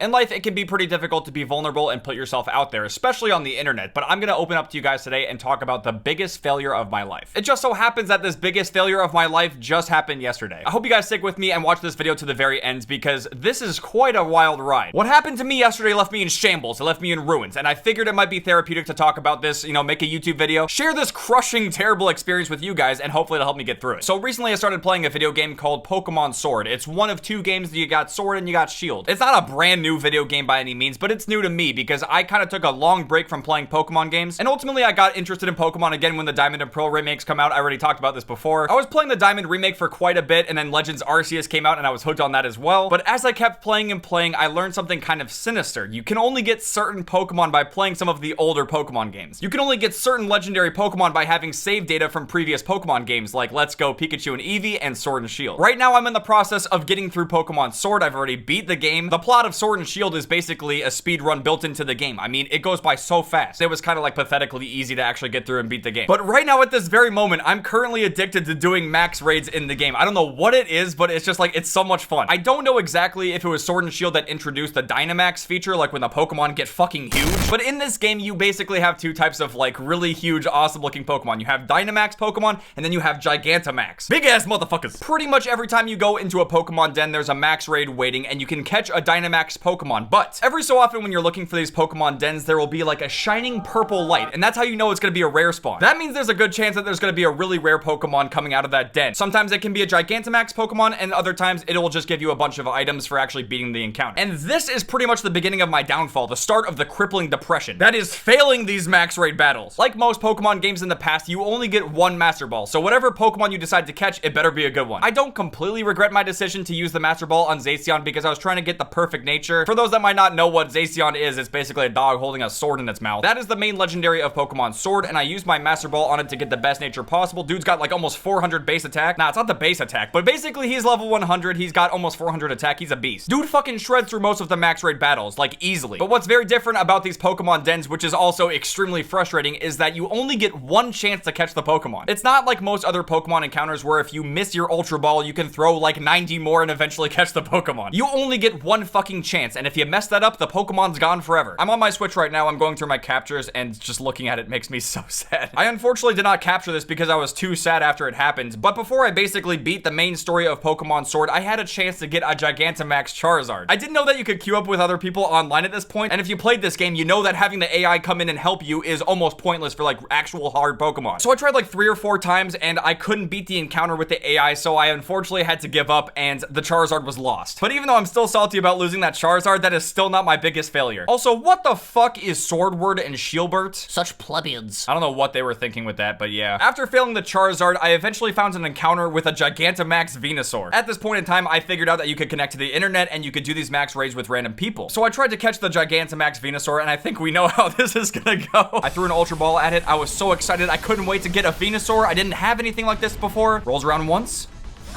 In life, it can be pretty difficult to be vulnerable and put yourself out there, especially on the internet, but I'm gonna open up to you guys today and talk about the biggest failure of my life. It just so happens that this biggest failure of my life just happened yesterday. I hope you guys stick with me and watch this video to the very end because this is quite a wild ride. What happened to me yesterday left me in shambles, it left me in ruins, and I figured it might be therapeutic to talk about this, make a YouTube video, share this crushing, terrible experience with you guys, and hopefully it'll help me get through it. So recently I started playing a video game called Pokémon Sword. It's one of two games that you got Sword and you got Shield. It's not a brand new video game by any means, but it's new to me because I kind of took a long break from playing Pokemon games, and ultimately I got interested in Pokemon again when the Diamond and Pearl remakes come out. I already talked about this before. I was playing the Diamond remake for quite a bit, and then Legends Arceus came out and I was hooked on that as well. But as I kept playing and playing, I learned something kind of sinister. You can only get certain Pokemon by playing some of the older Pokemon games. You can only get certain legendary Pokemon by having save data from previous Pokemon games like Let's Go Pikachu and Eevee and Sword and Shield. Right now I'm in the process of getting through Pokemon Sword. I've already beat the game. The plot of Sword and Shield is basically a speed run built into the game. I mean, it goes by so fast. It was kind of like pathetically easy to actually get through and beat the game. But right now at this very moment, I'm currently addicted to doing max raids in the game. I don't know what it is, but it's just like, it's so much fun. I don't know exactly if it was Sword and Shield that introduced the Dynamax feature, like when the Pokemon get fucking huge. But in this game, you basically have two types of like really huge, awesome looking Pokemon. You have Dynamax Pokemon, and then you have Gigantamax. Big ass motherfuckers. Pretty much every time you go into a Pokemon den, there's a max raid waiting, and you can catch a Dynamax Pokemon. But every so often when you're looking for these Pokemon dens, there will be like a shining purple light, and that's how you know it's gonna be a rare spawn. That means there's a good chance that there's gonna be a really rare Pokemon coming out of that den. Sometimes it can be a Gigantamax Pokemon, and other times it will just give you a bunch of items for actually beating the encounter. And this is pretty much the beginning of my downfall, the start of the crippling depression. That is failing these max raid battles. Like most Pokemon games in the past, you only get one Master Ball, so whatever Pokemon you decide to catch, it better be a good one. I don't completely regret my decision to use the Master Ball on Zacian because I was trying to get the perfect nature. For those that might not know what Zacian is, it's basically a dog holding a sword in its mouth. That is the main legendary of Pokemon Sword, and I used my Master Ball on it to get the best nature possible. Dude's got like almost 400 base attack. Nah, it's not the base attack, but basically he's level 100. He's got almost 400 attack. He's a beast. Dude fucking shreds through most of the max raid battles, like easily. But what's very different about these Pokemon dens, which is also extremely frustrating, is that you only get one chance to catch the Pokemon. It's not like most other Pokemon encounters where if you miss your Ultra Ball, you can throw like 90 more and eventually catch the Pokemon. You only get one fucking chance, and if you mess that up, the Pokemon's gone forever. I'm on my Switch right now. I'm going through my captures, and just looking at it makes me so sad. I unfortunately did not capture this because I was too sad after it happened, but before I basically beat the main story of Pokemon Sword, I had a chance to get a Gigantamax Charizard. I didn't know that you could queue up with other people online at this point, and if you played this game, you know that having the AI come in and help you is almost pointless for like actual hard Pokemon. So I tried like 3 or 4 times, and I couldn't beat the encounter with the AI, so I unfortunately had to give up, and the Charizard was lost. But even though I'm still salty about losing that Charizard, that is still not my biggest failure. Also, what the fuck is Swordward and Shielbert? Such plebeians. I don't know what they were thinking with that, but yeah. After failing the Charizard, I eventually found an encounter with a Gigantamax Venusaur. At this point in time, I figured out that you could connect to the internet and you could do these max raids with random people. So I tried to catch the Gigantamax Venusaur, and I think we know how this is gonna go. I threw an Ultra Ball at it. I was so excited. I couldn't wait to get a Venusaur. I didn't have anything like this before. Rolls around once.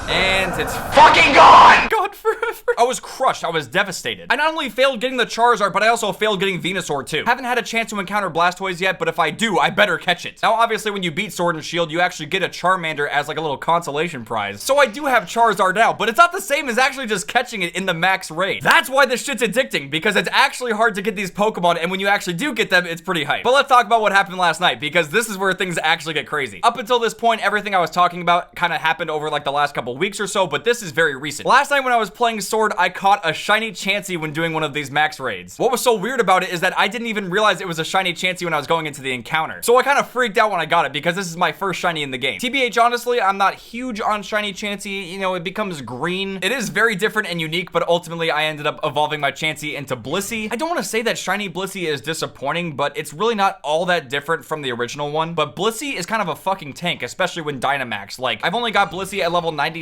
And it's fucking gone! Gone forever. I was crushed. I was devastated. I not only failed getting the Charizard, but I also failed getting Venusaur too. Haven't had a chance to encounter Blastoise yet, but if I do, I better catch it. Now, obviously, when you beat Sword and Shield, you actually get a Charmander as like a little consolation prize. So I do have Charizard now, but it's not the same as actually just catching it in the max raid. That's why this shit's addicting, because it's actually hard to get these Pokemon, and when you actually do get them, it's pretty hype. But let's talk about what happened last night, because this is where things actually get crazy. Up until this point, everything I was talking about kind of happened over like the last couple weeks or so, but this is very recent. Last night when I was playing Sword, I caught a shiny Chansey when doing one of these max raids. What was so weird about it is that I didn't even realize it was a shiny Chansey when I was going into the encounter. So I kind of freaked out when I got it because this is my first shiny in the game. TBH, honestly, I'm not huge on shiny Chansey. You know, it becomes green. It is very different and unique, but ultimately I ended up evolving my Chansey into Blissey. I don't want to say that shiny Blissey is disappointing, but it's really not all that different from the original one. But Blissey is kind of a fucking tank, especially when Dynamax. Like, I've only got Blissey at level 96,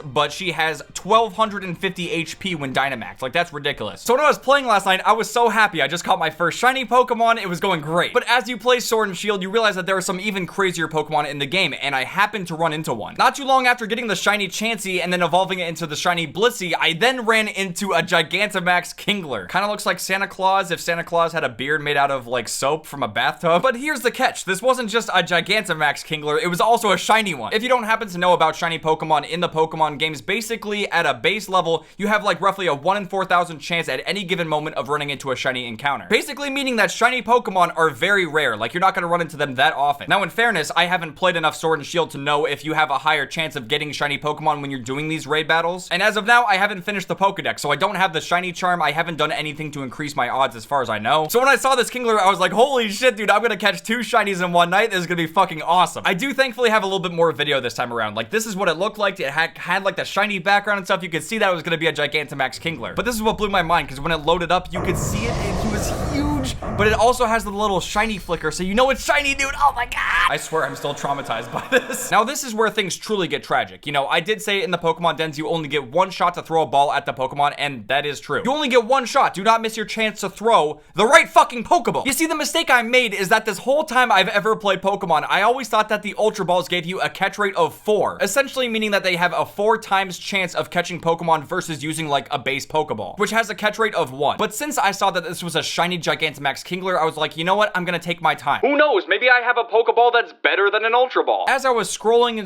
but she has 1250 HP when Dynamax. Like, that's ridiculous. So when I was playing last night, I was so happy. I just caught my first shiny Pokemon. It was going great. But as you play Sword and Shield, you realize that there are some even crazier Pokemon in the game, and I happened to run into one. Not too long after getting the shiny Chansey and then evolving it into the shiny Blissey, I then ran into a Gigantamax Kingler. Kind of looks like Santa Claus if Santa Claus had a beard made out of like soap from a bathtub. But here's the catch. This wasn't just a Gigantamax Kingler, it was also a shiny one. If you don't happen to know about shiny Pokemon in the Pokemon games, basically at a base level, battle, you have like roughly a 1 in 4,000 chance at any given moment of running into a shiny encounter. Basically meaning that shiny Pokemon are very rare, like you're not gonna run into them that often. Now in fairness, I haven't played enough Sword and Shield to know if you have a higher chance of getting shiny Pokemon when you're doing these raid battles. And as of now, I haven't finished the Pokedex, so I don't have the shiny charm. I haven't done anything to increase my odds as far as I know. So when I saw this Kingler, I was like, holy shit, dude, I'm gonna catch 2 shinies in one night. This is gonna be fucking awesome. I do thankfully have a little bit more video this time around. Like, this is what it looked like. It had like the shiny background and stuff. You could see that it was gonna be a Gigantamax Kingler. But this is what blew my mind, because when it loaded up, you could see it, and he was huge, but it also has the little shiny flicker, so you know it's shiny, dude. Oh my god. I swear I'm still traumatized by this. Now, this is where things truly get tragic. You know, I did say in the Pokemon dens, you only get 1 shot to throw a ball at the Pokemon, and that is true. You only get 1 shot. Do not miss your chance to throw the right fucking Pokeball. You see, the mistake I made is that this whole time I've ever played Pokemon, I always thought that the Ultra Balls gave you a catch rate of 4, essentially meaning that they have a 4 times chance of catching Pokemon versus using like a base Pokeball, which has a catch rate of 1. But since I saw that this was a shiny Gigantamax Kingler, I was like, you know what? I'm gonna take my time. Who knows? Maybe I have a Pokeball that's better than an Ultra Ball. As I was scrolling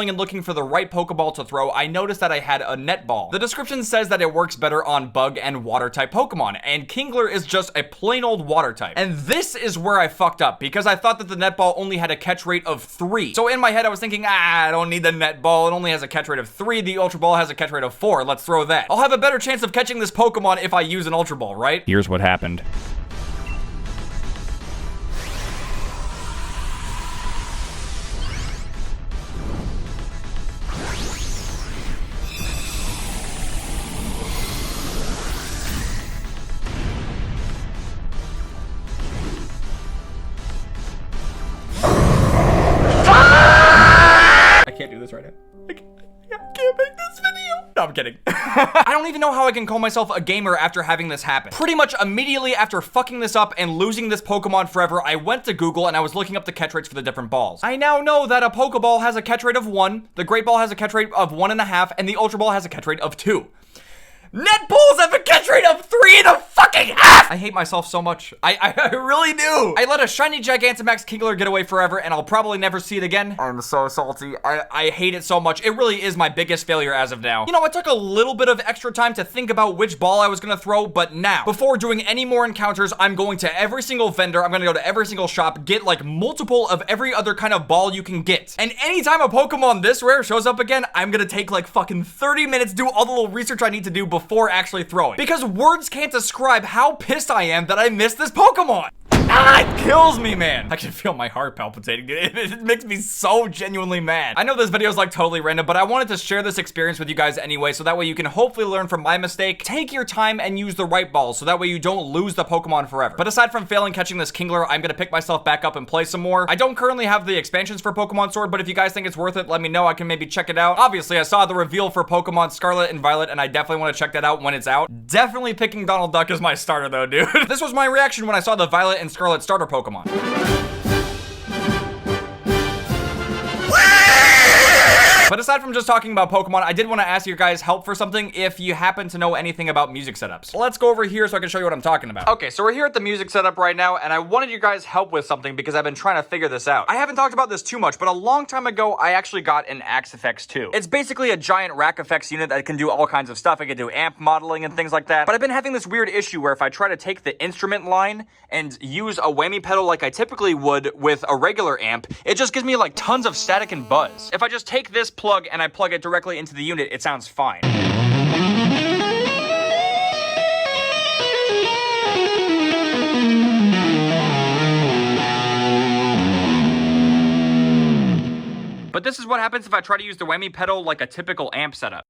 and looking for the right Pokeball to throw, I noticed that I had a net ball. The description says that it works better on bug and water type Pokemon, and Kingler is just a plain old water type. And this is where I fucked up, because I thought that the net ball only had a catch rate of 3. So in my head, I was thinking, I don't need the net ball. It only has a catch rate of 3. The Ultra Ball has a catch rate of 4. Let's throw that. I'll have a better chance of catching this Pokemon if I use an Ultra Ball, right? Here's what happened. I can't do this right now. I can't make this video. No, I'm kidding. I don't even know how I can call myself a gamer after having this happen. Pretty much immediately after fucking this up and losing this Pokemon forever, I went to Google and I was looking up the catch rates for the different balls. I now know that a Pokeball has a catch rate of 1, the Great Ball has a catch rate of 1.5, and the Ultra Ball has a catch rate of 2. Net balls have a catch rate of 3.5! I hate myself so much. I really do. I let a shiny Gigantamax Kingler get away forever, and I'll probably never see it again. I'm so salty. I hate it so much. It really is my biggest failure as of now. You know, I took a little bit of extra time to think about which ball I was gonna throw, but now, before doing any more encounters, I'm going to every single vendor. I'm gonna go to every single shop, get like multiple of every other kind of ball you can get. And anytime a Pokemon this rare shows up again, I'm gonna take like fucking 30 minutes, do all the little research I need to do before actually throwing. Because words can't describe how pissed I am that I missed this Pokemon. It kills me, man. I can feel my heart palpitating, dude. It makes me so genuinely mad. I know this video is like totally random, but I wanted to share this experience with you guys anyway, so that way you can hopefully learn from my mistake. Take your time and use the right balls, so that way you don't lose the Pokemon forever. But aside from failing catching this Kingler, I'm gonna pick myself back up and play some more. I don't currently have the expansions for Pokemon Sword, but if you guys think it's worth it, let me know. I can maybe check it out. Obviously, I saw the reveal for Pokemon Scarlet and Violet, and I definitely want to check that out when it's out. Definitely picking Donald Duck as my starter though, dude. This was my reaction when I saw the Violet and Scarlet starter Pokemon. But aside from just talking about Pokemon, I did want to ask your guys' help for something if you happen to know anything about music setups. Let's go over here so I can show you what I'm talking about. Okay, so we're here at the music setup right now, and I wanted you guys' help with something because I've been trying to figure this out. I haven't talked about this too much, but a long time ago, I actually got an Axe FX 2. It's basically a giant rack effects unit that can do all kinds of stuff. It can do amp modeling and things like that. But I've been having this weird issue where if I try to take the instrument line and use a whammy pedal like I typically would with a regular amp, it just gives me like tons of static and buzz. If I just take this plug and I plug it directly into the unit, it sounds fine. But this is what happens if I try to use the whammy pedal like a typical amp setup.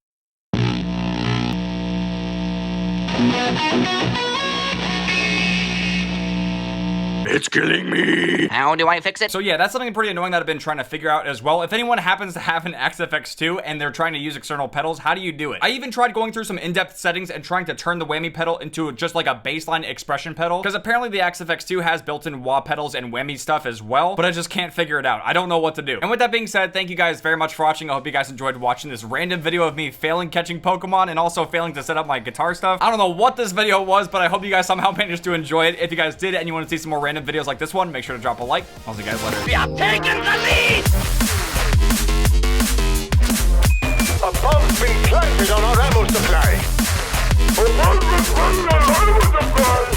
It's killing me. How do I fix it? So yeah, that's something pretty annoying that I've been trying to figure out as well. If anyone happens to have an Axe FX 2 and they're trying to use external pedals, how do you do it? I even tried going through some in-depth settings and trying to turn the whammy pedal into just like a baseline expression pedal, because apparently the Axe FX 2 has built-in wah pedals and whammy stuff as well, but I just can't figure it out. I don't know what to do. And with that being said, thank you guys very much for watching. I hope you guys enjoyed watching this random video of me failing catching Pokemon and also failing to set up my guitar stuff. I don't know what this video was, but I hope you guys somehow managed to enjoy it. If you guys did and you want to see some more random videos like this one, make sure to drop a like. I'll see you guys later. We are taking the lead! Above been planted on our ammo supply. Oh, I'm just running out of ammo supply!